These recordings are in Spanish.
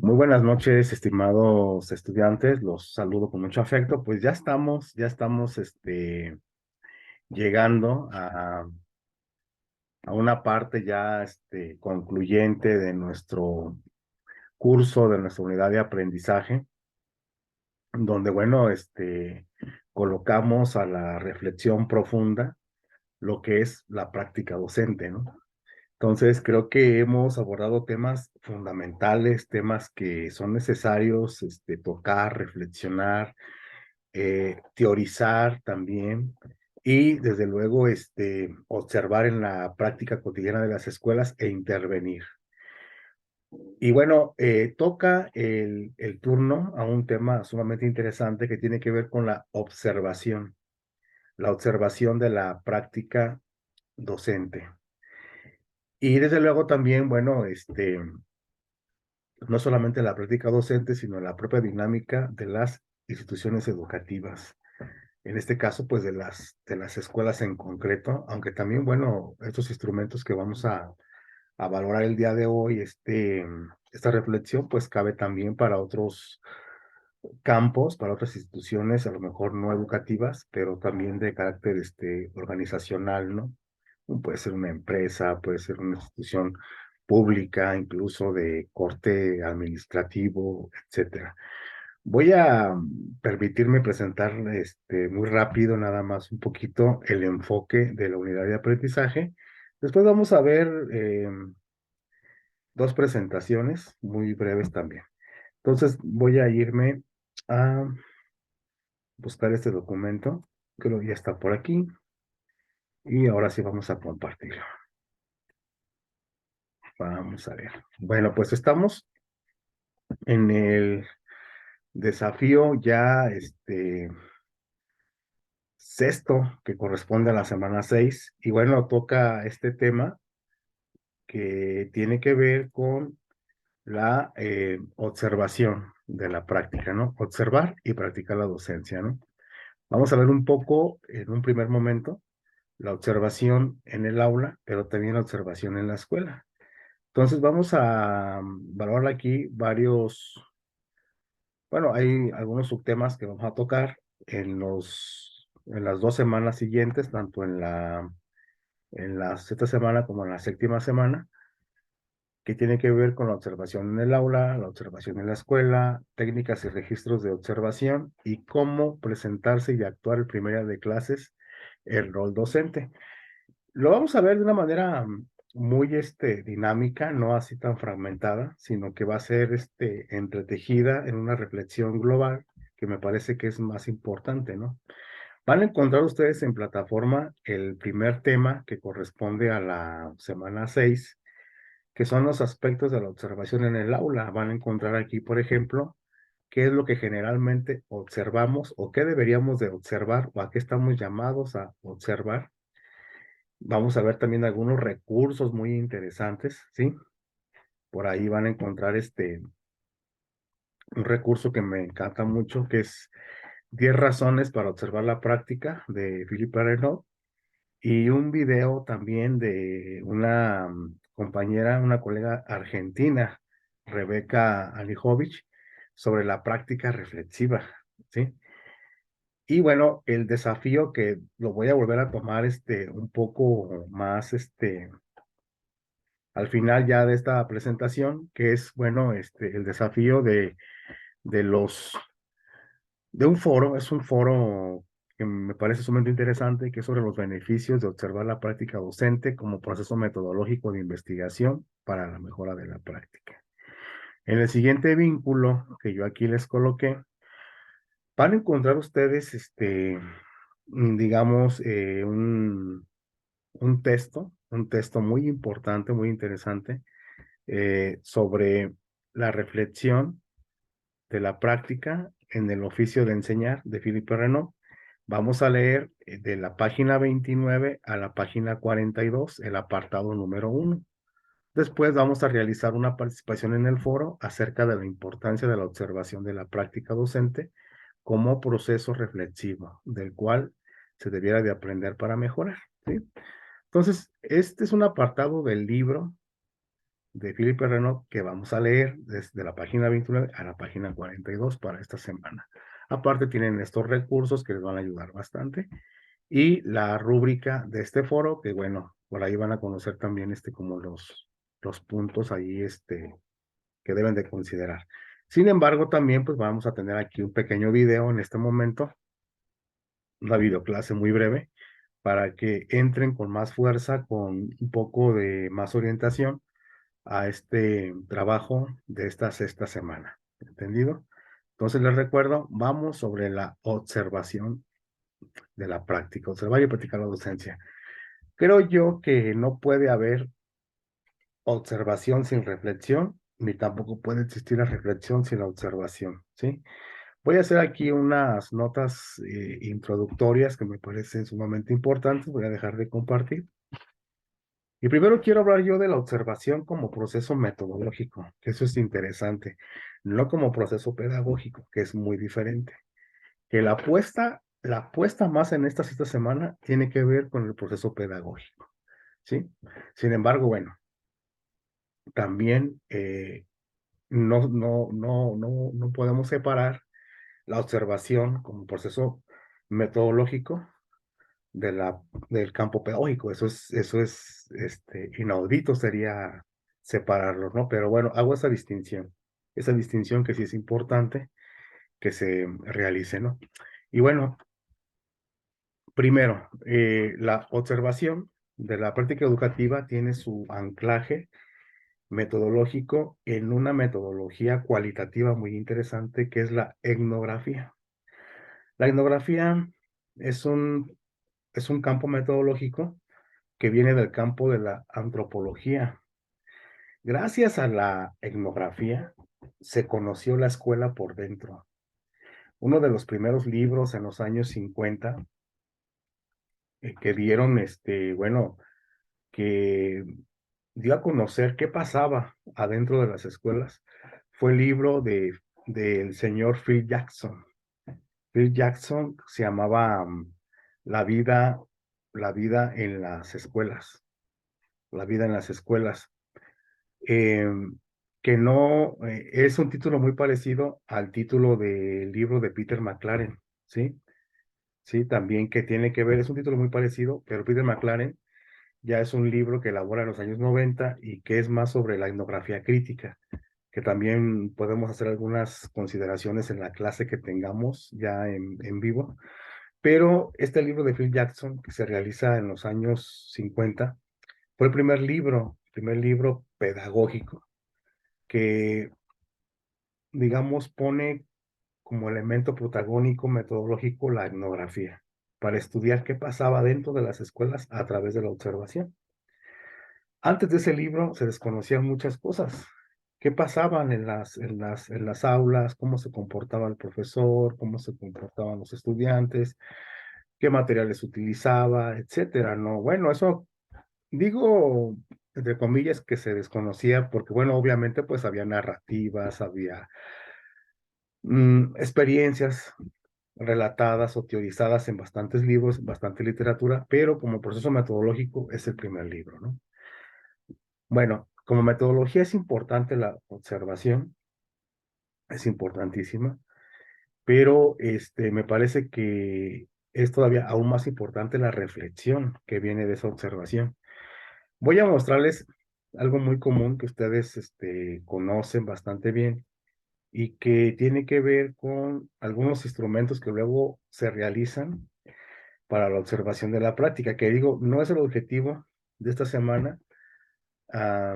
Muy buenas noches, estimados estudiantes. Los saludo con mucho afecto. Pues ya estamos llegando a una parte ya concluyente de nuestro curso, de nuestra unidad de aprendizaje, donde, bueno, colocamos a la reflexión profunda lo que es la práctica docente, ¿no? Entonces, creo que hemos abordado temas fundamentales, temas que son necesarios, tocar, reflexionar, teorizar también y, desde luego, observar en la práctica cotidiana de las escuelas e intervenir. Y bueno, toca el turno a un tema sumamente interesante que tiene que ver con la observación de la práctica docente. Y desde luego también, bueno, no solamente la práctica docente, sino la propia dinámica de las instituciones educativas. En este caso, pues de las escuelas en concreto, aunque también, bueno, estos instrumentos que vamos a valorar el día de hoy, esta reflexión, pues cabe también para otros campos, para otras instituciones, a lo mejor no educativas, pero también de carácter organizacional, ¿no? Puede ser una empresa, puede ser una institución pública, incluso de corte administrativo, etcétera. Voy a permitirme presentar muy rápido, nada más un poquito, el enfoque de la unidad de aprendizaje. Después vamos a ver dos presentaciones muy breves también. Entonces voy a irme a buscar este documento. Creo que ya está por aquí. Y ahora sí vamos a compartirlo. Vamos a ver. Bueno, pues estamos en el desafío ya sexto, que corresponde a la semana 6. Y bueno, toca este tema que tiene que ver con la observación de la práctica, ¿no? Observar y practicar la docencia, ¿no? Vamos a ver un poco en un primer momento la observación en el aula, pero también la observación en la escuela. Entonces vamos a valorar aquí bueno, hay algunos subtemas que vamos a tocar en las 2 semanas siguientes, tanto en la sexta semana como en la séptima semana, que tiene que ver con la observación en el aula, la observación en la escuela, técnicas y registros de observación y cómo presentarse y actuar el primer día de clases, el rol docente. Lo vamos a ver de una manera muy dinámica, no así tan fragmentada, sino que va a ser entretejida en una reflexión global, que me parece que es más importante, ¿no? Van a encontrar ustedes en plataforma el primer tema que corresponde a la semana 6, que son los aspectos de la observación en el aula. Van a encontrar aquí, por ejemplo, qué es lo que generalmente observamos o qué deberíamos de observar o a qué estamos llamados a observar. Vamos a ver también algunos recursos muy interesantes, ¿sí? Por ahí van a encontrar un recurso que me encanta mucho, que es 10 razones para observar la práctica, de Philip Renaud, y un video también de una compañera, una colega argentina, Rebeca Alijovic, sobre la práctica reflexiva, ¿sí? Y bueno, el desafío que lo voy a volver a tomar un poco más al final ya de esta presentación, que es, bueno, el desafío de los, de un foro. Es un foro que me parece sumamente interesante, que es sobre los beneficios de observar la práctica docente como proceso metodológico de investigación para la mejora de la práctica. En el siguiente vínculo que yo aquí les coloqué, van a encontrar ustedes, digamos, un texto muy importante, muy interesante, sobre la reflexión de la práctica en el oficio de enseñar, de Philippe Renaud. Vamos a leer de la página 29 a la página 42, el apartado número 1. Después vamos a realizar una participación en el foro acerca de la importancia de la observación de la práctica docente como proceso reflexivo, del cual se debiera de aprender para mejorar, ¿sí? Entonces, este es un apartado del libro de Philippe Renaud que vamos a leer desde la página 29 a la página 42 para esta semana. Aparte tienen estos recursos que les van a ayudar bastante y la rúbrica de este foro que bueno, por ahí van a conocer también como los puntos ahí que deben de considerar. Sin embargo, también pues vamos a tener aquí un pequeño video en este momento, una videoclase muy breve, para que entren con más fuerza, con un poco de más orientación a este trabajo de esta sexta semana. ¿Entendido? Entonces les recuerdo, vamos sobre la observación de la práctica, observar y practicar la docencia. Creo yo que no puede haber observación sin reflexión, ni tampoco puede existir la reflexión sin la observación, ¿sí? Voy a hacer aquí unas notas introductorias que me parecen sumamente importantes, voy a dejar de compartir. Y primero quiero hablar yo de la observación como proceso metodológico, que eso es interesante, no como proceso pedagógico, que es muy diferente. Que la apuesta más en esta semana tiene que ver con el proceso pedagógico, ¿sí? Sin embargo, bueno, también no podemos separar la observación como proceso metodológico de del campo pedagógico. Eso es inaudito sería separarlo, ¿no? Pero bueno, hago esa distinción que sí es importante que se realice, ¿no? Y bueno, primero, la observación de la práctica educativa tiene su anclaje metodológico en una metodología cualitativa muy interesante que es la etnografía. La etnografía es es un campo metodológico que viene del campo de la antropología. Gracias a la etnografía se conoció la escuela por dentro. Uno de los primeros libros en los años 50 que dieron, bueno, que dio a conocer qué pasaba adentro de las escuelas, fue el libro del señor Phil Jackson. Phil Jackson se llamaba La vida, la vida en las escuelas, la vida en las escuelas, eh, que no, es un título muy parecido al título del libro de Peter McLaren, ¿sí? Sí, también que tiene que ver, es un título muy parecido, pero Peter McLaren ya es un libro que elabora en los años 90 y que es más sobre la etnografía crítica, que también podemos hacer algunas consideraciones en la clase que tengamos ya en vivo. Pero este libro de Phil Jackson, que se realiza en los años 50, fue el primer libro pedagógico que, digamos, pone como elemento protagónico metodológico la etnografía, para estudiar qué pasaba dentro de las escuelas a través de la observación. Antes de ese libro se desconocían muchas cosas. ¿Qué pasaban en las aulas? ¿Cómo se comportaba el profesor? ¿Cómo se comportaban los estudiantes? ¿Qué materiales utilizaba? Etcétera, ¿no? Bueno, eso digo, entre comillas, que se desconocía porque, bueno, obviamente pues había narrativas, había experiencias relatadas o teorizadas en bastantes libros, bastante literatura, pero como proceso metodológico es el primer libro, ¿no? Bueno, como metodología es importante la observación, es importantísima, pero me parece que es todavía aún más importante la reflexión que viene de esa observación. Voy a mostrarles algo muy común que ustedes conocen bastante bien y que tiene que ver con algunos instrumentos que luego se realizan para la observación de la práctica, que digo, no es el objetivo de esta semana, a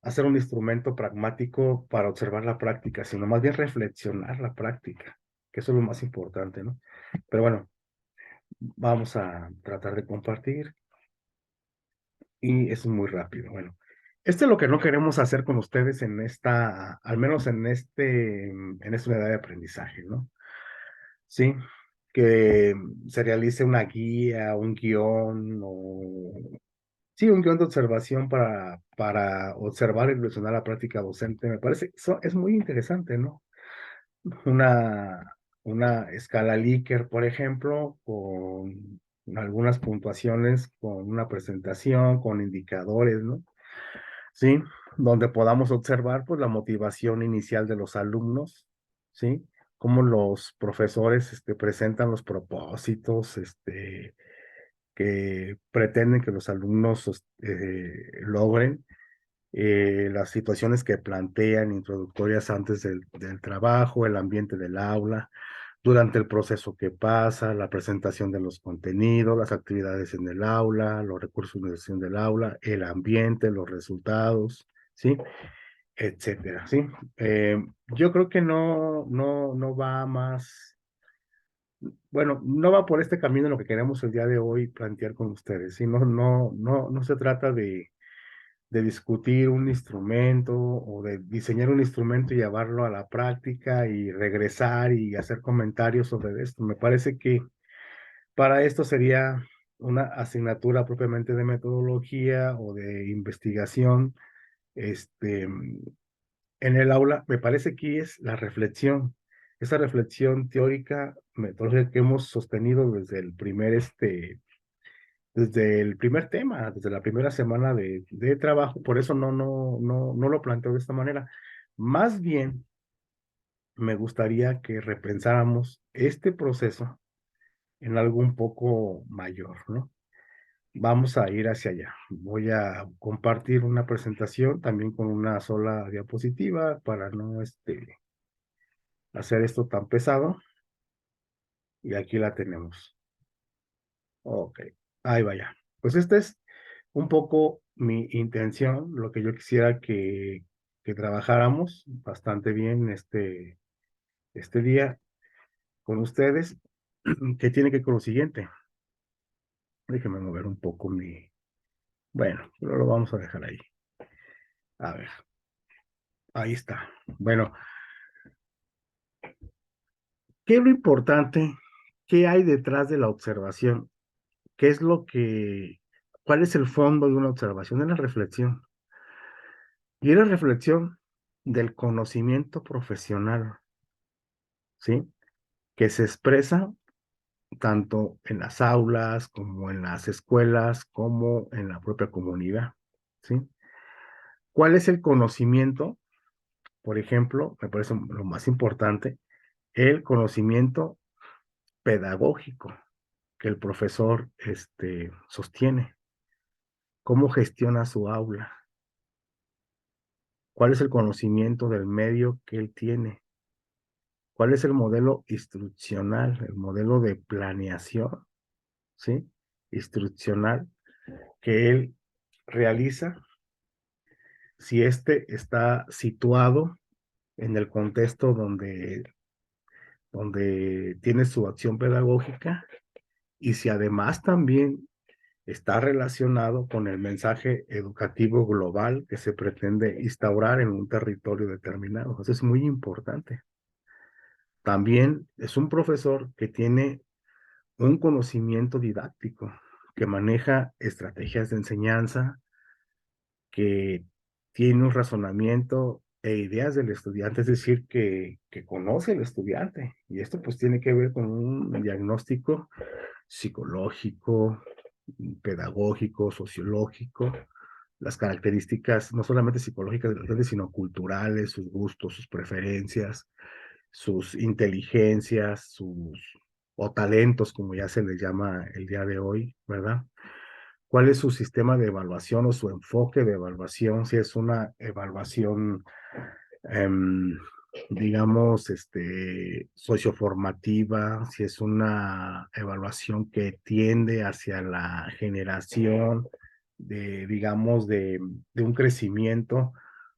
hacer un instrumento pragmático para observar la práctica, sino más bien reflexionar la práctica, que eso es lo más importante, ¿no? Pero bueno, vamos a tratar de compartir y es muy rápido. Bueno, esto es lo que no queremos hacer con ustedes en al menos en esta unidad de aprendizaje, ¿no? Sí, que se realice una guía, un guión o sí, un guión de observación para observar y relacionar la práctica docente. Me parece que eso es muy interesante, ¿no? Una, una escala Likert, por ejemplo, con algunas puntuaciones, con una presentación, con indicadores, ¿no? Sí. donde podamos observar pues la motivación inicial de los alumnos, ¿sí? Cómo los profesores presentan los propósitos que pretenden que los alumnos logren, las situaciones que plantean introductorias antes del trabajo, el ambiente del aula, durante el proceso que pasa, la presentación de los contenidos, las actividades en el aula, los recursos de utilización del aula, el ambiente, los resultados, ¿sí? Etcétera, ¿sí? Yo creo que no va más, bueno, no va por este camino lo que queremos el día de hoy plantear con ustedes, ¿sí? No se trata de discutir un instrumento o de diseñar un instrumento y llevarlo a la práctica y regresar y hacer comentarios sobre esto. Me parece que para esto sería una asignatura propiamente de metodología o de investigación, en el aula. Me parece que es la reflexión, esa reflexión teórica, metodológica que hemos sostenido desde el primer tema, desde la primera semana de trabajo. Por eso no lo planteo de esta manera. Más bien, me gustaría que repensáramos este proceso en algo un poco mayor, ¿no? Vamos a ir hacia allá. Voy a compartir una presentación también con una sola diapositiva para no hacer esto tan pesado. Y aquí la tenemos. Ok, ahí vaya. Pues esta es un poco mi intención, lo que yo quisiera que trabajáramos bastante bien este día con ustedes, que tiene que ver con lo siguiente. Déjenme mover un poco Bueno, pero lo vamos a dejar ahí. A ver, ahí está. Bueno, ¿qué es lo importante? ¿Qué hay detrás de la observación? ¿Qué es cuál es el fondo de una observación? Es la reflexión. Y es la reflexión del conocimiento profesional, ¿sí? Que se expresa tanto en las aulas como en las escuelas, como en la propia comunidad, ¿sí? ¿Cuál es el conocimiento? Por ejemplo, me parece lo más importante, el conocimiento pedagógico que el profesor sostiene. ¿Cómo gestiona su aula? ¿Cuál es el conocimiento del medio que él tiene? ¿Cuál es el modelo instruccional, el modelo de planeación, ¿sí? Instruccional que él realiza, si está situado en el contexto donde tiene su acción pedagógica, y si además también está relacionado con el mensaje educativo global que se pretende instaurar en un territorio determinado. Eso es muy importante. También es un profesor que tiene un conocimiento didáctico, que maneja estrategias de enseñanza, que tiene un razonamiento e ideas del estudiante, es decir, que conoce al estudiante. Y esto pues tiene que ver con un diagnóstico psicológico, pedagógico, sociológico, las características no solamente psicológicas del estudiante, sino culturales, sus gustos, sus preferencias, sus inteligencias, o talentos, como ya se les llama el día de hoy, ¿verdad? ¿Cuál es su sistema de evaluación o su enfoque de evaluación? Si es una evaluación, em, digamos, socioformativa, si es una evaluación que tiende hacia la generación digamos, de un crecimiento,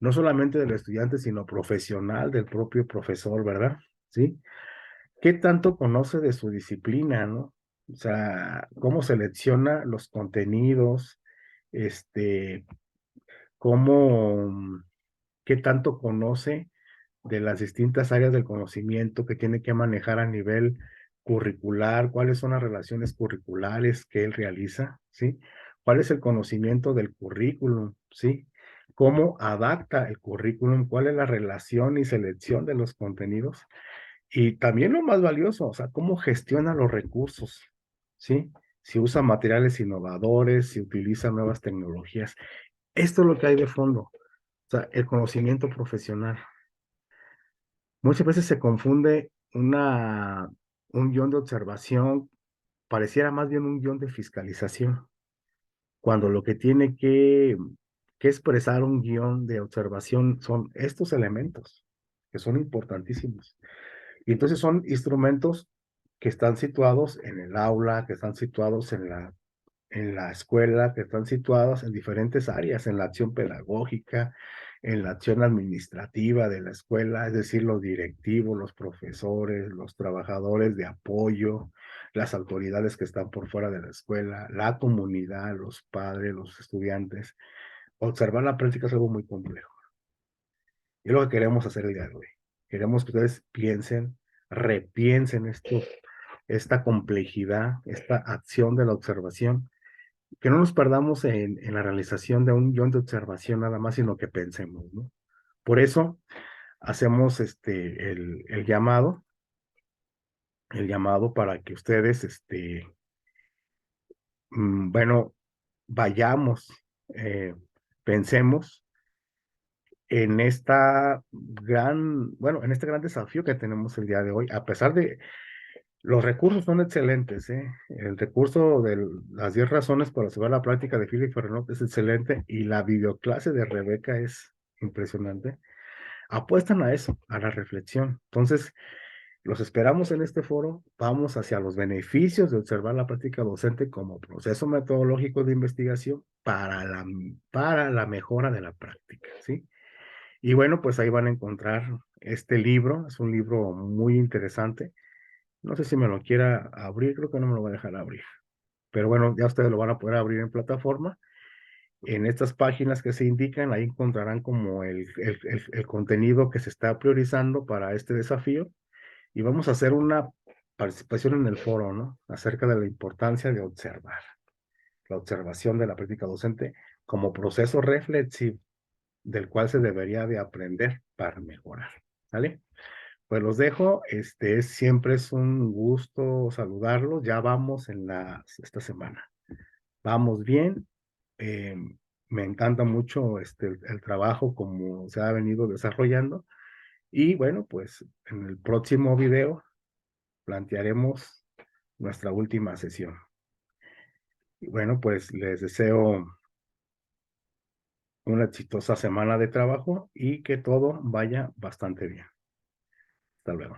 no solamente del estudiante, sino profesional, del propio profesor, ¿verdad? ¿Sí? ¿Qué tanto conoce de su disciplina, no? O sea, cómo selecciona los contenidos, este, cómo, qué tanto conoce de las distintas áreas del conocimiento que tiene que manejar a nivel curricular, cuáles son las relaciones curriculares que él realiza, ¿sí? ¿Cuál es el conocimiento del currículum, ¿sí? ¿Cómo adapta el currículum? ¿Cuál es la relación y selección de los contenidos? Y también lo más valioso, o sea, cómo gestiona los recursos, ¿sí? Si usa materiales innovadores, si utiliza nuevas tecnologías. Esto es lo que hay de fondo. O sea, el conocimiento profesional. Muchas veces se confunde un guión de observación, pareciera más bien un guión de fiscalización, cuando lo que tiene que expresar un guión de observación son estos elementos, que son importantísimos. Y entonces son instrumentos que están situados en el aula, que están situados en la escuela, que están situados en diferentes áreas, en la acción pedagógica, en la acción administrativa de la escuela, es decir, los directivos, los profesores, los trabajadores de apoyo, las autoridades que están por fuera de la escuela, la comunidad, los padres, los estudiantes. Observar la práctica es algo muy complejo. Y es lo que queremos hacer el día de hoy. Queremos que ustedes piensen, repiensen esta complejidad, esta acción de la observación, que no nos perdamos en la realización de un guión de observación nada más, sino que pensemos, ¿no? Por eso hacemos el llamado para que ustedes, bueno, vayamos, pensemos en este gran desafío que tenemos el día de hoy, a pesar de los recursos son excelentes, ¿eh? El recurso de las 10 razones para saber la práctica de Philip Fernot es excelente y la videoclase de Rebeca es impresionante. Apuestan a eso, a la reflexión. Entonces, los esperamos en este foro. Vamos hacia los beneficios de observar la práctica docente como proceso metodológico de investigación para la mejora de la práctica, ¿sí? Y bueno, pues ahí van a encontrar este libro. Es un libro muy interesante. No sé si me lo quiera abrir, creo que no me lo va a dejar abrir. Pero bueno, ya ustedes lo van a poder abrir en plataforma. En estas páginas que se indican, ahí encontrarán como el contenido que se está priorizando para este desafío. Y vamos a hacer una participación en el foro, ¿no? Acerca de la importancia de observar, la observación de la práctica docente como proceso reflexivo del cual se debería de aprender para mejorar. ¿Vale? Pues los dejo, siempre es un gusto saludarlos, ya vamos esta semana, vamos bien, eh, me encanta mucho el trabajo como se ha venido desarrollando y bueno, pues en el próximo video plantearemos nuestra última sesión. Y bueno, pues les deseo una exitosa semana de trabajo y que todo vaya bastante bien. Hasta luego.